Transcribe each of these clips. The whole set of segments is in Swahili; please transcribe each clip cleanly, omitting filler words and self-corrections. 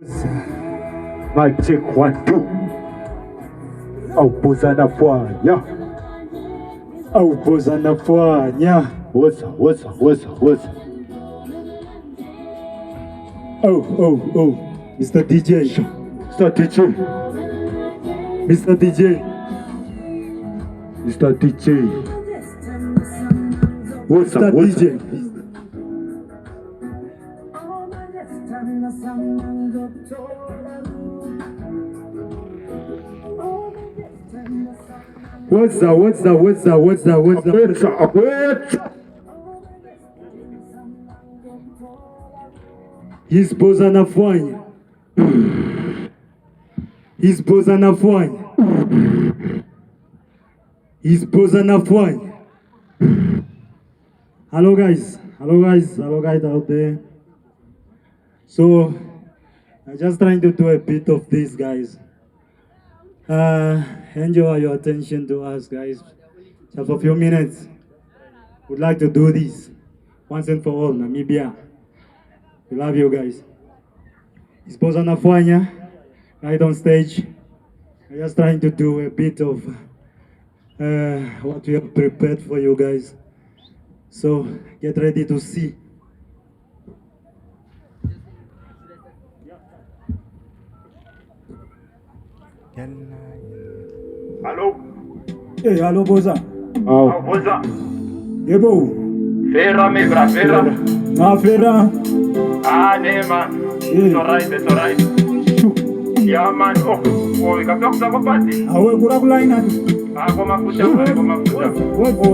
Mic check 1 2. Aupoza nafanya. Aupoza nafanya. What's up? Oh, Mr. DJ. Mr. DJ. What's up? DJ? What's up? Ispoza nafanya. Hello guys out there. So I'm just trying to do a bit of this, guys. Enjoy your attention to us, guys. Just for a few minutes. Would like to do this once and for all. Namibia, we love you guys. Ispoza nafanya right on stage. I'm just trying to do a bit of what we have prepared for you guys. So get ready to see. Hello. Hey, hello, Boza. Oh, Boza. Yebo. Fera, me bra, fera. Ma fera. Ah, nee, man. It's alright. Yeah, man. Oh, you can talk to party. Awe kura kulaina. Ah, koma kucha.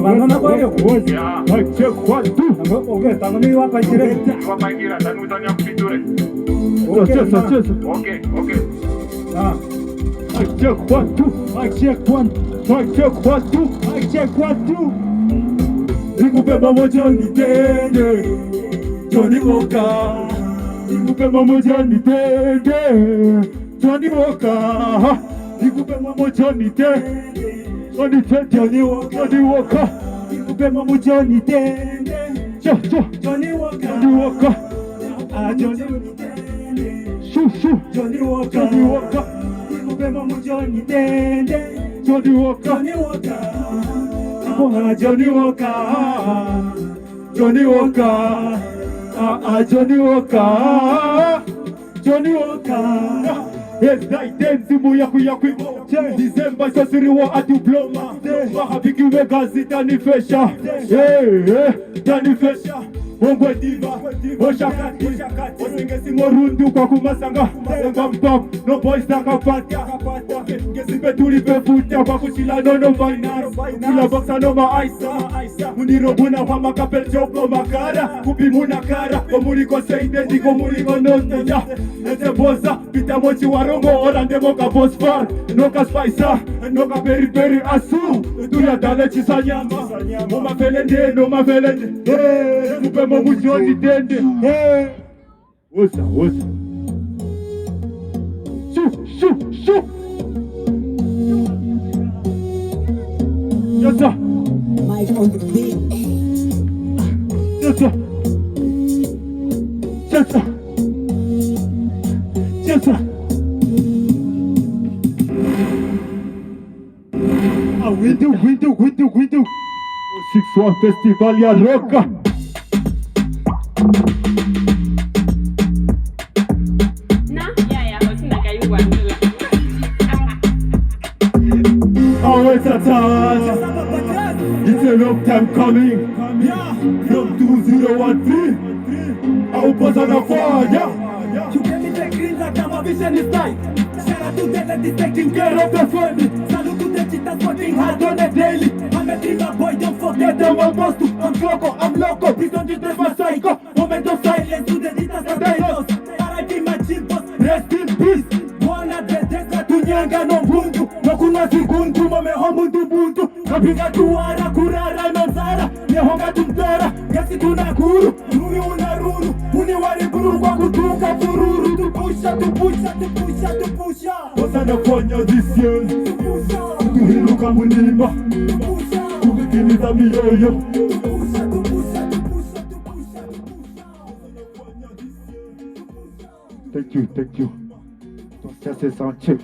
Vanona kwa hiyo. Yeah. Mic check 1 2. Okay, tangani wapa jire. Wapa ngira, tanu tanya kupiture. Okay. Ah. Mic check 1 2. Nikupe pamoja nitende. Johnny Walker. Nikupe pamoja nitende. Johnny Walker. Nikupe pamoja nitende. Johnny Walker. Nikupe pamoja nitende. Johnny Walker. Ah, Johnny Walker. Nikupe pamoja nitende. Johnny Walker. Johnny Walker. Yes, night simu yaku December sosiriwa atubloma. Mahabiki wegazi tanifesha. Tanifesha. Ongwe diva, oshakati, osingesi morundu kwa kumasanga. Senga mpap, no boys takapati. Ngesipe tulipefuta kwa kuchila no finance. Kula boxa no maaisa. Munirobuna kwa makapel choko makara. Kupimuna kara, omuriko seide diko muriko noteja. Ete boza, pita mochi warongo orande moka boss far. Noka spicer, noka peri asu. Tuya dale chisanyama. Moma felende, no ma felende. Mupe Mujoni dende. What's up? Shoo. Yes, sir. Mic on the beat. Yes, sir. We do. 6-1 Festival ya Roka. It's a time. It's a long time coming. From 2013. Aupoza nafanya. You gave me the green like my vision is tight. Shout out to them that is taking care of the family. Salute to the cheetahs working hard on a daily. I'm a dreamer boy, don't forget them. I'm supposed to. I'm loco. Please don't just my psycho. Moment of silence to the cheetahs and dinos. R.I.P. my chief boss. Rest in peace. Wana dedeka tunyanga no mbundu. Nokuna sigundu mame homundu bundu. Kapiga tuara kurara manzara. Nehonga tumtara. Gasi tunakuru. Nuni unaruru. Uni wariburu kwa kutuka fururu. Tupusha. Boza nafanya this year. Tuhiruka munima. Tukikimiza mioyo. Thank you. Just a sound check.